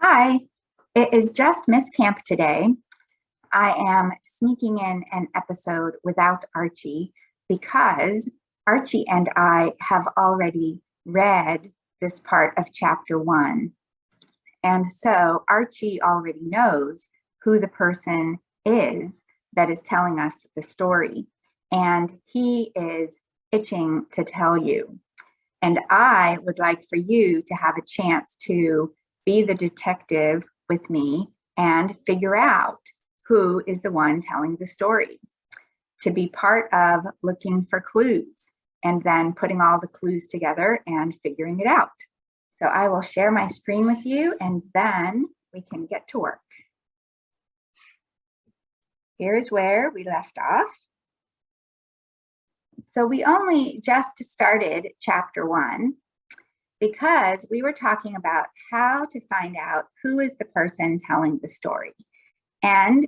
Hi, it is just Miss Camp today. I am sneaking in an episode without Archie because Archie and I have already read this part of chapter 1. And so Archie already knows who the person is that is telling us the story. And he is itching to tell you. And I would like for you to have a chance to be the detective with me and figure out who is the one telling the story, to be part of looking for clues and then putting all the clues together and figuring it out. So I will share my screen with you and then we can get to work. Here's where we left off. So we only just started chapter 1 because we were talking about how to find out who is the person telling the story. And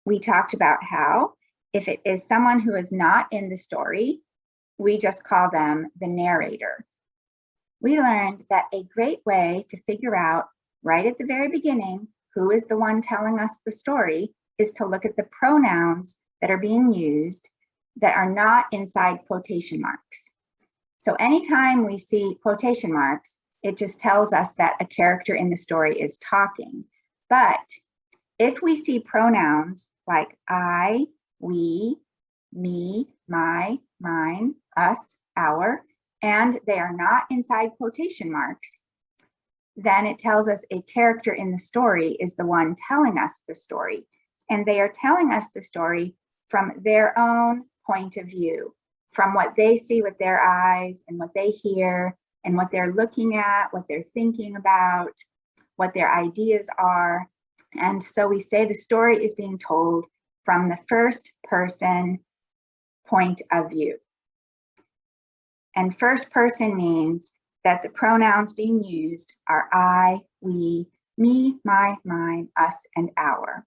we talked about how if it is someone who is not in the story, we just call them the narrator. We learned that a great way to figure out right at the very beginning who is the one telling us the story is to look at the pronouns that are being used that are not inside quotation marks. So anytime we see quotation marks, it just tells us that a character in the story is talking. But if we see pronouns like I, we, me, my, mine, us, our, and they are not inside quotation marks, then it tells us a character in the story is the one telling us the story. And they are telling us the story from their own point of view, from what they see with their eyes and what they hear and what they're looking at, what they're thinking about, what their ideas are. And so we say the story is being told from the first person point of view. And first person means that the pronouns being used are I, we, me, my, mine, us, and our.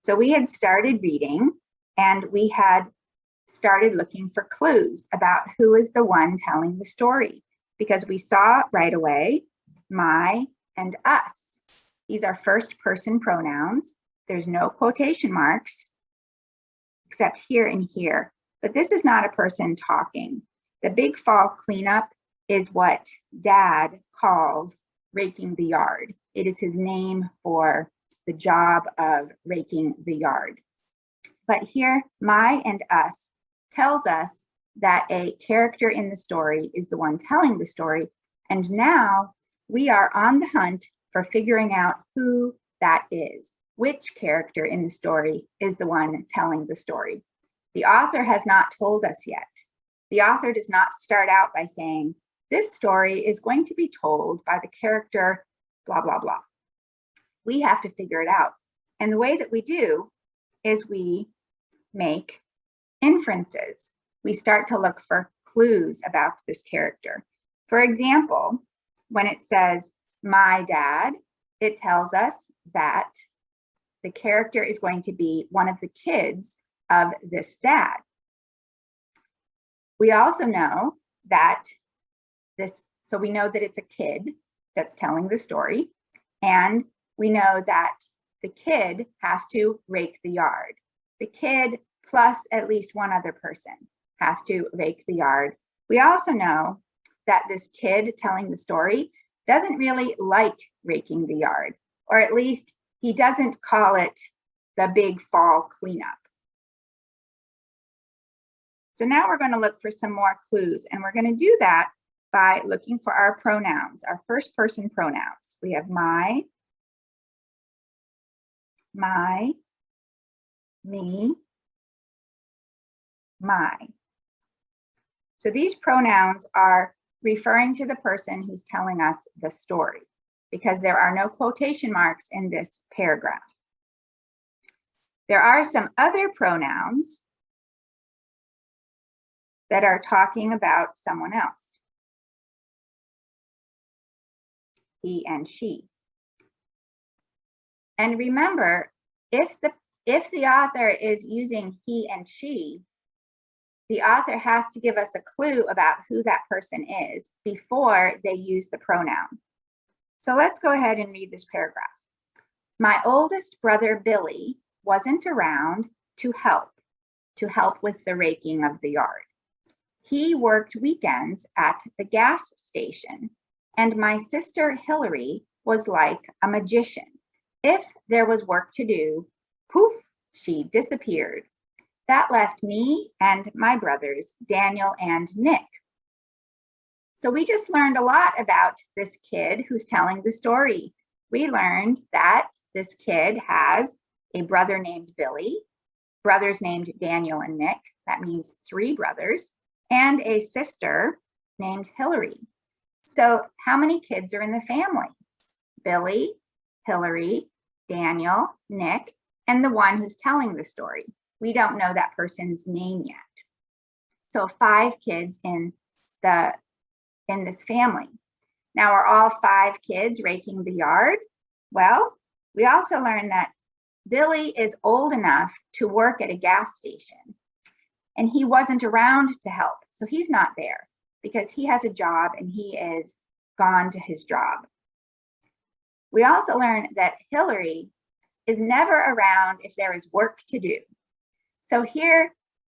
So we had started reading and we had started looking for clues about who is the one telling the story, because we saw right away my and us. These are first person pronouns. There's no quotation marks except here and here, but this is not a person talking. The big fall cleanup is what Dad calls raking the yard. It is his name for the job of raking the yard. But here, my and us tells us that a character in the story is the one telling the story. And now we are on the hunt for figuring out who that is. Which character in the story is the one telling the story? The author has not told us yet. The author does not start out by saying, this story is going to be told by the character blah, blah, blah. We have to figure it out. And the way that we do is we make inferences. We start to look for clues about this character. For example, when it says my dad, it tells us that the character is going to be one of the kids of this dad. We also know that so we know that it's a kid that's telling the story, and we know that the kid has to rake the yard. The kid plus at least one other person has to rake the yard. We also know that this kid telling the story doesn't really like raking the yard, or at least he doesn't call it the big fall cleanup. So now we're going to look for some more clues, and we're going to do that by looking for our pronouns, our first person pronouns. We have my, me, my. So these pronouns are referring to the person who's telling us the story, because there are no quotation marks in this paragraph. There are some other pronouns that are talking about someone else. He and she. And remember, if the author is using he and she, the author has to give us a clue about who that person is before they use the pronoun. So let's go ahead and read this paragraph. My oldest brother, Billy, wasn't around to help with the raking of the yard. He worked weekends at the gas station, and my sister Hillary was like a magician. If there was work to do, poof, she disappeared. That left me and my brothers, Daniel and Nick. So we just learned a lot about this kid who's telling the story. We learned that this kid has a brother named Billy, brothers named Daniel and Nick, that means 3 brothers, and a sister named Hillary. So how many kids are in the family? Billy, Hillary, Daniel, Nick, and the one who's telling the story. We don't know that person's name yet. So 5 kids in this family. Now, are all 5 kids raking the yard? Well, we also learned that Billy is old enough to work at a gas station, and he wasn't around to help. So he's not there because he has a job and he is gone to his job. We also learned that Hillary is never around if there is work to do. So here,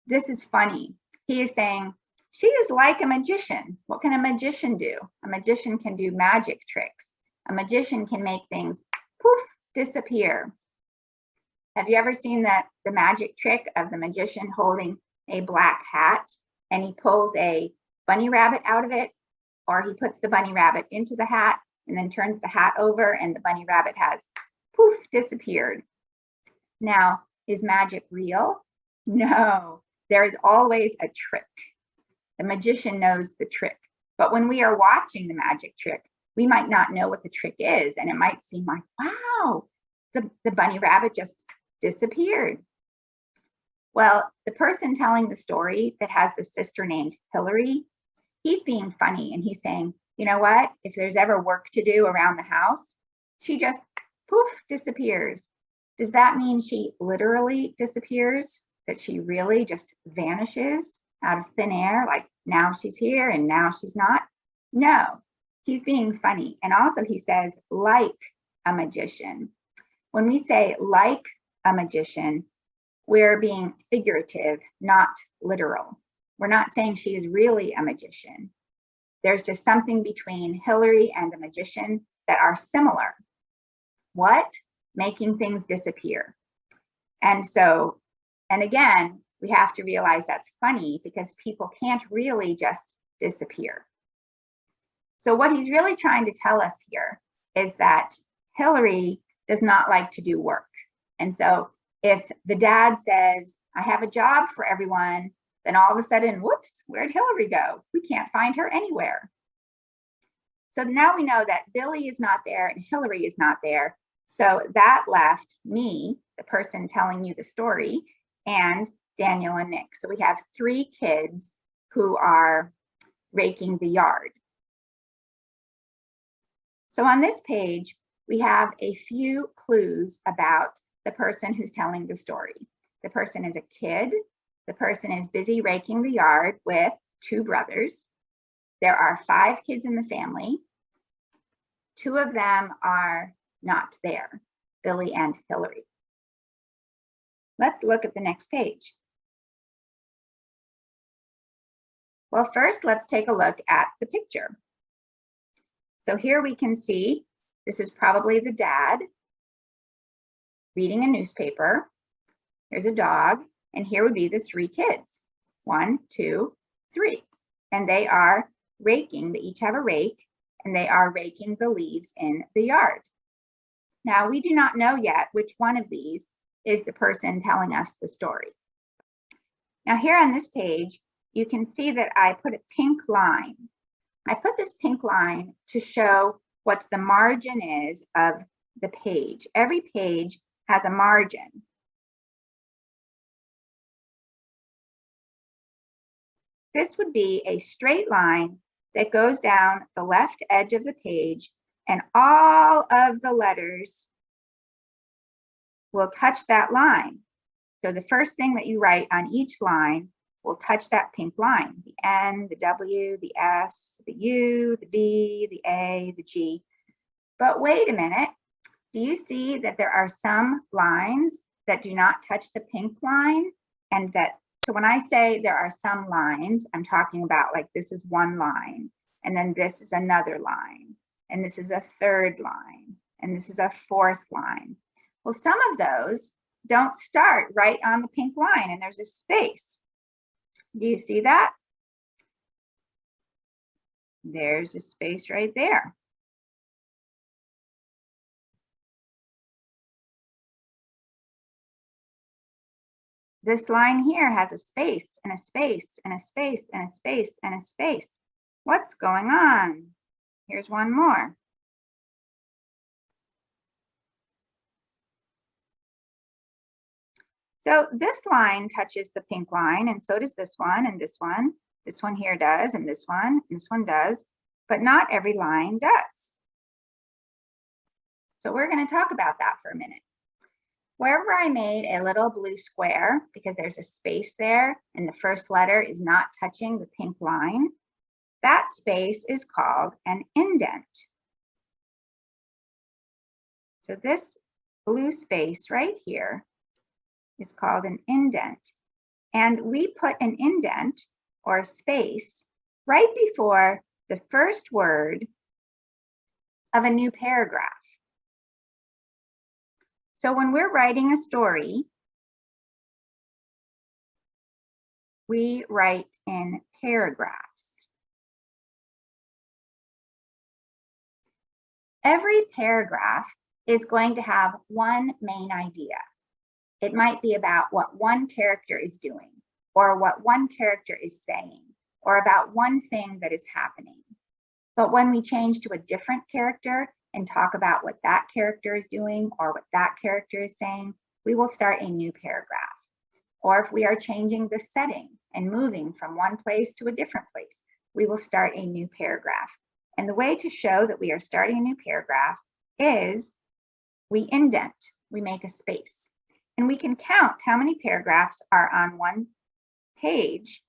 this is funny. He is saying, she is like a magician. What can a magician do? A magician can do magic tricks. A magician can make things poof, disappear. Have you ever seen the magic trick of the magician holding a black hat and he pulls a bunny rabbit out of it, or he puts the bunny rabbit into the hat and then turns the hat over and the bunny rabbit has poof, disappeared. Now, is magic real? No, there is always a trick. The magician knows the trick, but when we are watching the magic trick, we might not know what the trick is, and it might seem like, wow, the bunny rabbit just disappeared. Well, the person telling the story that has the sister named Hillary, he's being funny and he's saying, you know what, if there's ever work to do around the house, she just poof, disappears. Does that mean she literally disappears? That she really just vanishes out of thin air, like now she's here and now she's not? No, he's being funny. And also he says, like a magician. When we say like a magician, we're being figurative, not literal. We're not saying she is really a magician. There's just something between Hillary and a magician that are similar. What? Making things disappear. And again, we have to realize that's funny because people can't really just disappear. So what he's really trying to tell us here is that Hillary does not like to do work. And so if the dad says, I have a job for everyone, then all of a sudden, whoops, where'd Hillary go? We can't find her anywhere. So now we know that Billy is not there and Hillary is not there. So that left me, the person telling you the story, and Daniel and Nick. So we have 3 kids who are raking the yard. So on this page, we have a few clues about the person who's telling the story. The person is a kid. The person is busy raking the yard with 2 brothers. There are 5 kids in the family. 2 of them are not there, Billy and Hillary. Let's look at the next page. Well, first, let's take a look at the picture. So here we can see, this is probably the dad reading a newspaper. Here's a dog, and here would be the 3 kids. 1, 2, 3. And they are raking, they each have a rake, and they are raking the leaves in the yard. Now, we do not know yet which one of these is the person telling us the story. Now, here on this page, you can see that I put a pink line. I put this pink line to show what the margin is of the page. Every page has a margin. This would be a straight line that goes down the left edge of the page, and all of the letters will touch that line. So the first thing that you write on each line will touch that pink line. The N, the W, the S, the U, the B, the A, the G. But wait a minute. Do you see that there are some lines that do not touch the pink line? And that, so when I say there are some lines, I'm talking about like this is one line, and then this is another line, and this is a third line, and this is a fourth line. Well, some of those don't start right on the pink line, and there's a space. Do you see that? There's a space right there. This line here has a space and a space and a space and a space and a space. What's going on? Here's one more. So this line touches the pink line, and so does this one and this one. This one here does, and this one does, but not every line does. So we're going to talk about that for a minute. Wherever I made a little blue square, because there's a space there and the first letter is not touching the pink line, that space is called an indent. So this blue space right here is called an indent. And we put an indent or a space right before the first word of a new paragraph. So when we're writing a story, we write in paragraphs. Every paragraph is going to have one main idea. It might be about what one character is doing, or what one character is saying, or about one thing that is happening. But when we change to a different character and talk about what that character is doing or what that character is saying, we will start a new paragraph. Or if we are changing the setting and moving from one place to a different place, we will start a new paragraph. And the way to show that we are starting a new paragraph is we indent, we make a space. And we can count how many paragraphs are on one page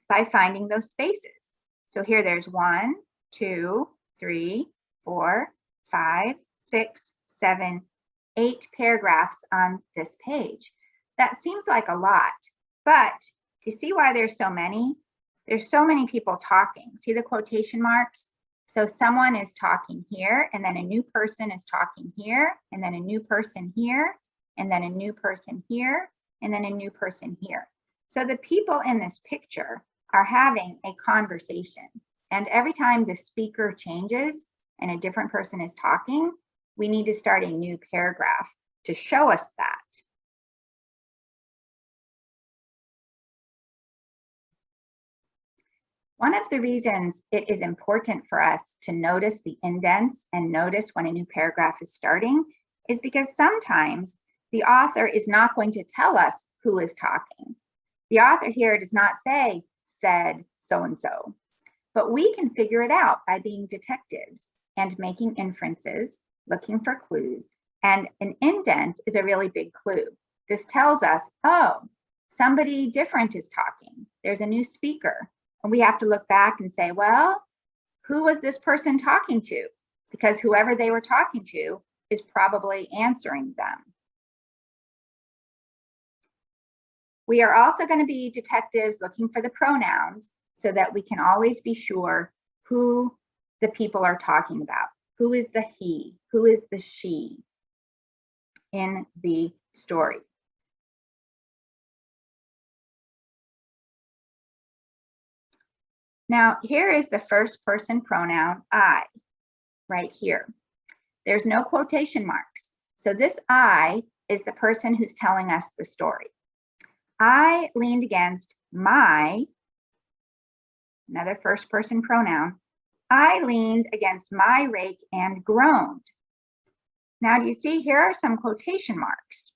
by finding those spaces. So here there's 1, 2, 3, 4, 5, 6, 7, 8 paragraphs on this page. That seems like a lot, but do you see why there's so many? There's so many people talking. See the quotation marks? So someone is talking here, and then a new person is talking here, and then a new person here, and then a new person here, and then a new person here. So the people in this picture are having a conversation. And every time the speaker changes and a different person is talking, we need to start a new paragraph to show us that. One of the reasons it is important for us to notice the indents and notice when a new paragraph is starting is because sometimes the author is not going to tell us who is talking. The author here does not say, said so-and-so, but we can figure it out by being detectives and making inferences, looking for clues. And an indent is a really big clue. This tells us, oh, somebody different is talking. There's a new speaker. And we have to look back and say, well, who was this person talking to? Because whoever they were talking to is probably answering them. We are also going to be detectives looking for the pronouns so that we can always be sure who the people are talking about. Who is the he? Who is the she in the story? Now, here is the first person pronoun I, right here. There's no quotation marks. So this I is the person who's telling us the story. I leaned against my, another first person pronoun. I leaned against my rake and groaned. Now, do you see here are some quotation marks?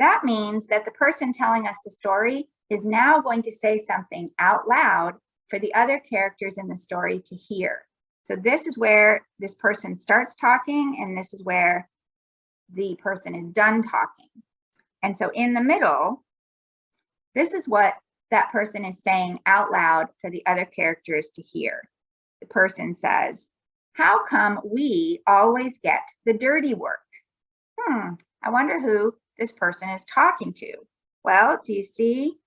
That means that the person telling us the story is now going to say something out loud for the other characters in the story to hear. So this is where this person starts talking, and this is where the person is done talking. And so in the middle, this is what that person is saying out loud for the other characters to hear. The person says, "How come we always get the dirty work?" I wonder who this person is talking to. Well, do you see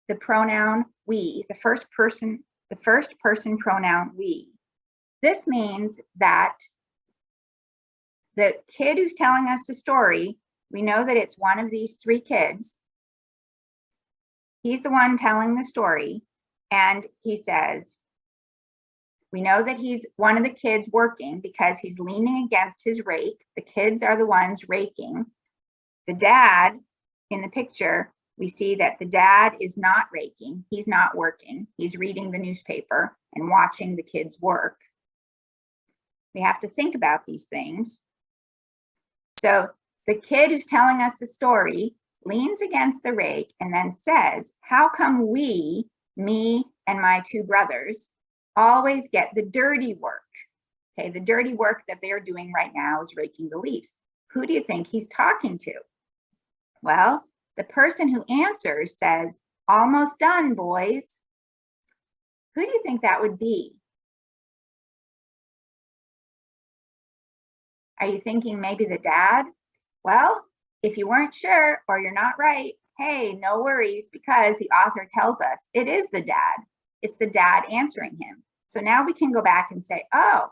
the pronoun we, the first person pronoun we? This means that the kid who's telling us the story, we know that it's one of these three kids. He's the one telling the story, and he says, we know that he's one of the kids working because he's leaning against his rake. The kids are the ones raking. The dad in the picture, we see that the dad is not raking. He's not working. He's reading the newspaper and watching the kids work. We have to think about these things. So the kid who's telling us the story leans against the rake and then says, "How come we, me and my two brothers, always get the dirty work?" Okay, the dirty work that they're doing right now is raking the leaves. Who do you think he's talking to? Well, the person who answers says, "Almost done, boys." Who do you think that would be? Are you thinking maybe the dad? Well, if you weren't sure or you're not right, hey, no worries, because the author tells us it is the dad. It's the dad answering him. So now we can go back and say, oh,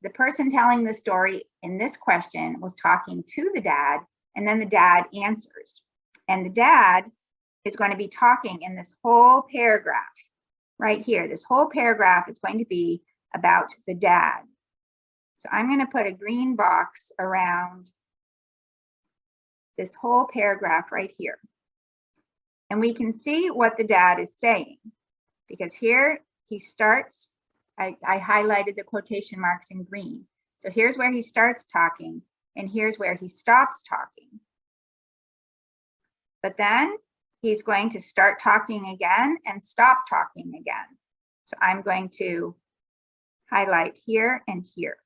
the person telling the story in this question was talking to the dad, and then the dad answers. And the dad is going to be talking in this whole paragraph right here. This whole paragraph is going to be about the dad. So I'm going to put a green box around this whole paragraph right here. And we can see what the dad is saying, because here he starts, I highlighted the quotation marks in green. So here's where he starts talking, and here's where he stops talking. But then he's going to start talking again and stop talking again. So I'm going to highlight here and here.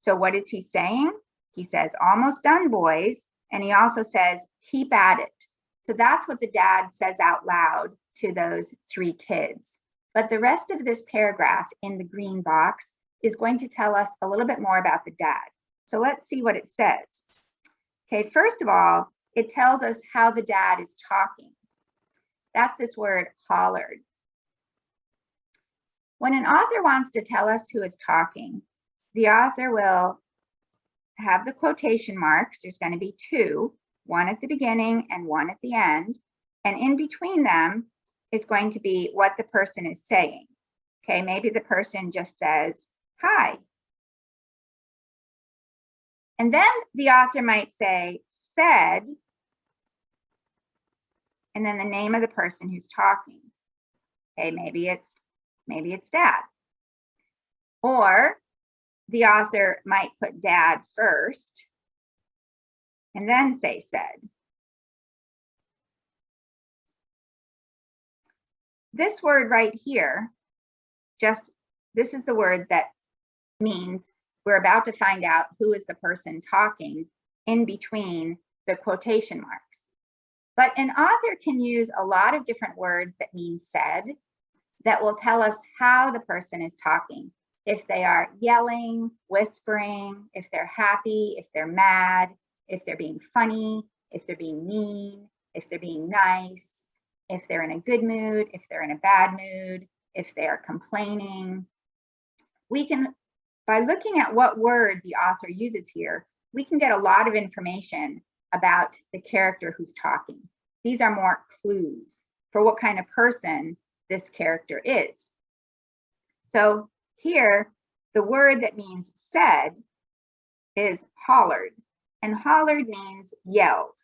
So what is he saying? He says, "Almost done, boys." And he also says, "Keep at it." So that's what the dad says out loud to those three kids. But the rest of this paragraph in the green box is going to tell us a little bit more about the dad. So let's see what it says. Okay, first of all, it tells us how the dad is talking. That's this word hollered. When an author wants to tell us who is talking, the author will have the quotation marks. There's going to be two, one at the beginning and one at the end. And in between them is going to be what the person is saying. Okay, maybe the person just says, "Hi." And then the author might say, "Said," and then the name of the person who's talking. Okay, maybe it's dad. Or the author might put dad first and then say "said." This word right here, this is the word that means we're about to find out who is the person talking in between the quotation marks. But an author can use a lot of different words that mean said that will tell us how the person is talking. If they are yelling, whispering, if they're happy, if they're mad, if they're being funny, if they're being mean, if they're being nice, if they're in a good mood, if they're in a bad mood, if they are complaining. We can, by looking at what word the author uses here, we can get a lot of information about the character who's talking. These are more clues for what kind of person this character is. So here, the word that means said is hollered, and hollered means yelled.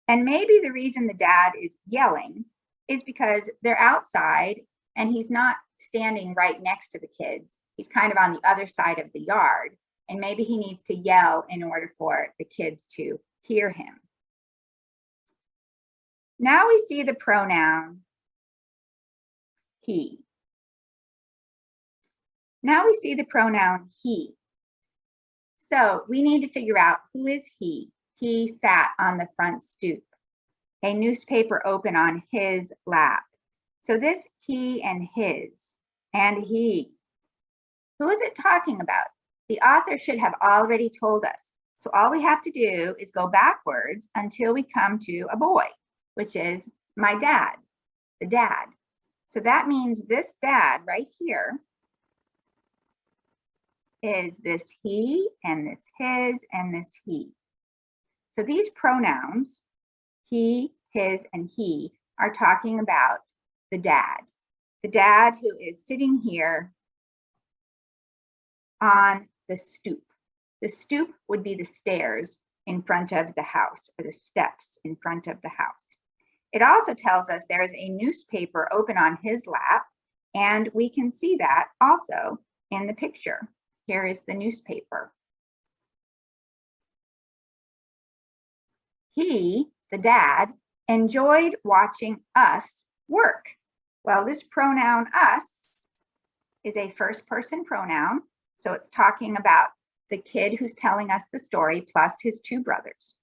And maybe the reason the dad is yelling is because they're outside and he's not standing right next to the kids. He's kind of on the other side of the yard, and maybe he needs to yell in order for the kids to hear him. Now we see the pronoun he. Now we see the pronoun he. So we need to figure out who is he. He sat on the front stoop. a newspaper open on his lap. So this he and his and he, who is it talking about? The author should have already told us. So all we have to do is go backwards until we come to a boy, which is my dad, the dad. So that means this dad right here is this he and this his and this he. So these pronouns, he, his, and he, are talking about the dad who is sitting here on the stoop. The stoop would be the stairs in front of the house, or the steps in front of the house. It also tells us there is a newspaper open on his lap, and we can see that also in the picture. Here is the newspaper. He, the dad, enjoyed watching us work. Well, this pronoun us is a first person pronoun. So it's talking about the kid who's telling us the story plus his two brothers.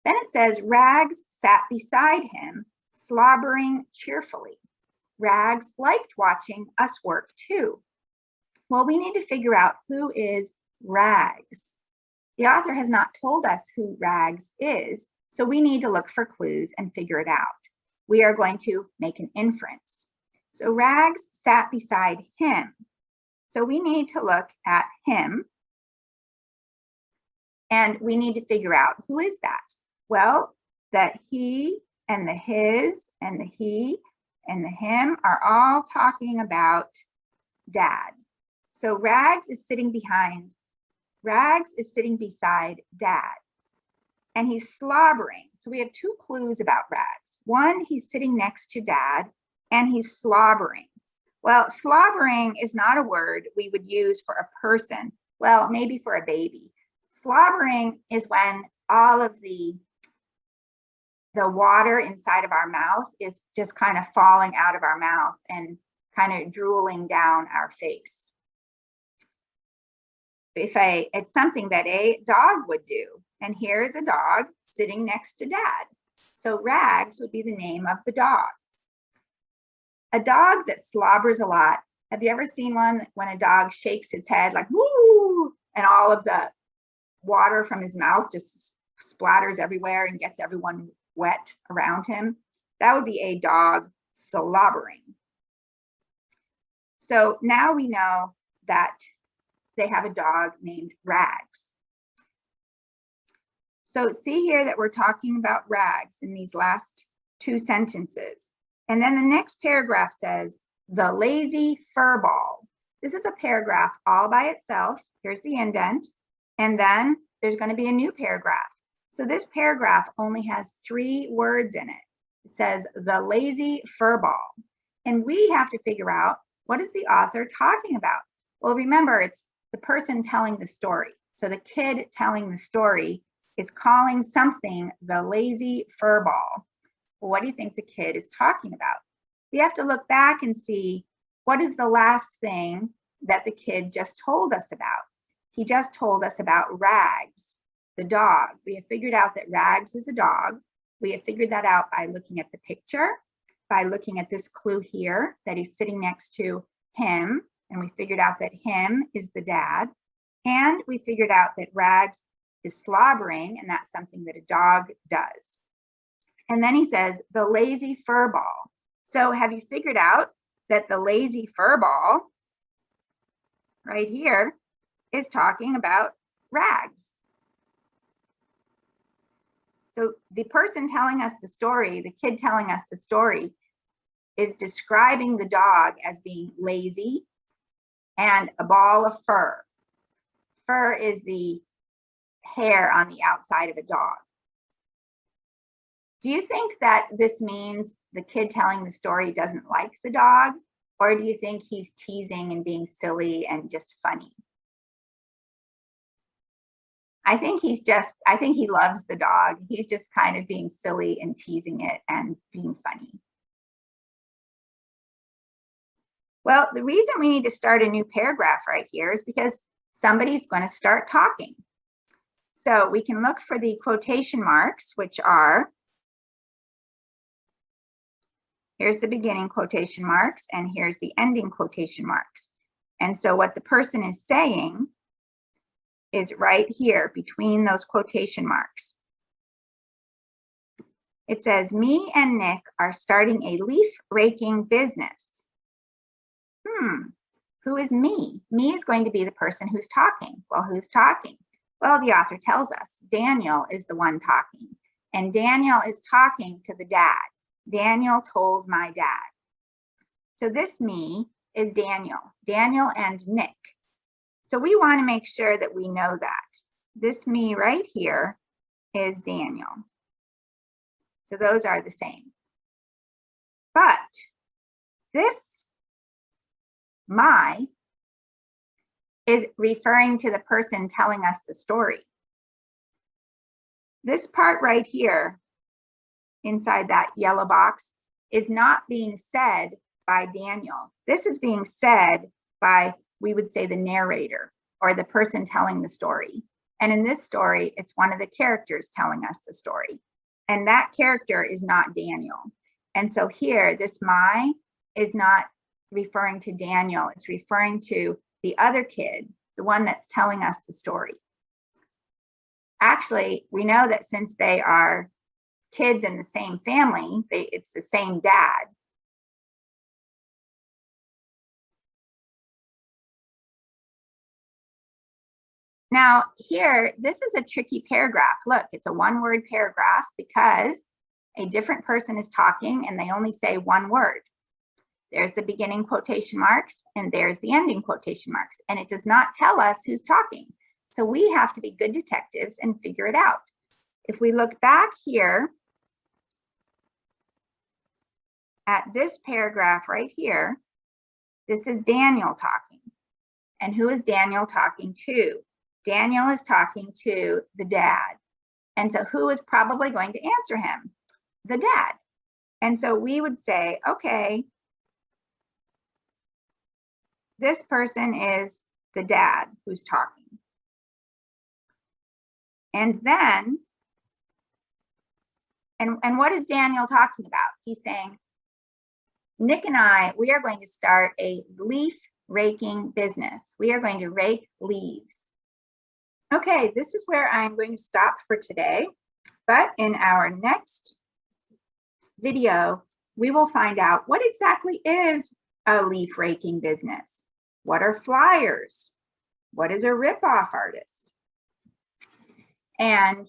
Then it says, Rags sat beside him, slobbering cheerfully. Rags liked watching us work too. Well, we need to figure out who is Rags. The author has not told us who Rags is, so we need to look for clues and figure it out. We are going to make an inference. So Rags sat beside him. So we need to look at him, and we need to figure out who is that. Well, that he and the his and the he and the him are all talking about dad. So Rags is sitting beside dad, and he's slobbering. So we have two clues about Rags. One, he's sitting next to dad and he's slobbering. Well, slobbering is not a word we would use for a person. Well, maybe for a baby. Slobbering is when all of the water inside of our mouth is just kind of falling out of our mouth and kind of drooling down our face. It's something that a dog would do. And here is a dog sitting next to dad. So Rags would be the name of the dog. A dog that slobbers a lot. Have you ever seen one when a dog shakes his head like, woo, and all of the water from his mouth just splatters everywhere and gets everyone wet around him? That would be a dog slobbering. So now we know that they have a dog named Rags. So see here that we're talking about Rags in these last two sentences. And then the next paragraph says, the lazy furball. This is a paragraph all by itself. Here's the indent. And then there's going to be a new paragraph. So this paragraph only has 3 words in it. It says, the lazy furball. And we have to figure out, what is the author talking about? Well, remember, it's the person telling the story. So the kid telling the story is calling something the lazy furball. Well, what do you think the kid is talking about? We have to look back and see, what is the last thing that the kid just told us about? He just told us about Rags, the dog. We have figured out that Rags is a dog. We have figured that out by looking at the picture, by looking at this clue here, that he's sitting next to him. And we figured out that him is the dad. And we figured out that Rags is slobbering, and that's something that a dog does. And then he says, the lazy furball. So have you figured out that the lazy furball right here is talking about Rags? So the person telling us the story, the kid telling us the story, is describing the dog as being lazy and a ball of fur. Fur is the hair on the outside of a dog. Do you think that this means the kid telling the story doesn't like the dog? Or do you think he's teasing and being silly and just funny? I think he loves the dog. He's just kind of being silly and teasing it and being funny. Well, the reason we need to start a new paragraph right here is because somebody's going to start talking. So we can look for the quotation marks, which are Here's the beginning quotation marks, and here's the ending quotation marks. And so what the person is saying is right here between those quotation marks. It says, me and Nick are starting a leaf raking business. Who is me? Me is going to be the person who's talking. Well, who's talking? Well, the author tells us Daniel is the one talking, and Daniel is talking to the dad. Daniel told my dad. So this me is Daniel and Nick. So we want to make sure that we know that. This me right here is Daniel. So those are the same. But this my is referring to the person telling us the story. This part right here inside that yellow box is not being said by Daniel. This is being said by, we would say, the narrator or the person telling the story. And in this story, it's one of the characters telling us the story. And that character is not Daniel. And so here, this my is not referring to Daniel. It's referring to the other kid, the one that's telling us the story. Actually, we know that since they are kids in the same family, it's the same dad. Now here, this is a tricky paragraph. Look, it's a one-word paragraph because a different person is talking and they only say one word. There's the beginning quotation marks and there's the ending quotation marks, and it does not tell us who's talking. So we have to be good detectives and figure it out. If we look back here at this paragraph right here, this is Daniel talking. And who is Daniel talking to? Daniel is talking to the dad. And so who is probably going to answer him? The dad. And so we would say, okay, this person is the dad who's talking. And then, and what is Daniel talking about? He's saying, Nick and I, we are going to start a leaf raking business. We are going to rake leaves. Okay, this is where I'm going to stop for today. But in our next video, we will find out what exactly is a leaf raking business. What are flyers? What is a ripoff artist? And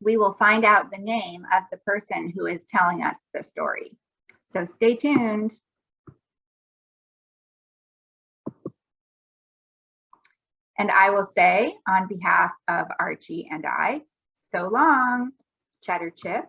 we will find out the name of the person who is telling us the story. So stay tuned. And I will say on behalf of Archie and I, so long, Cheddar Chip.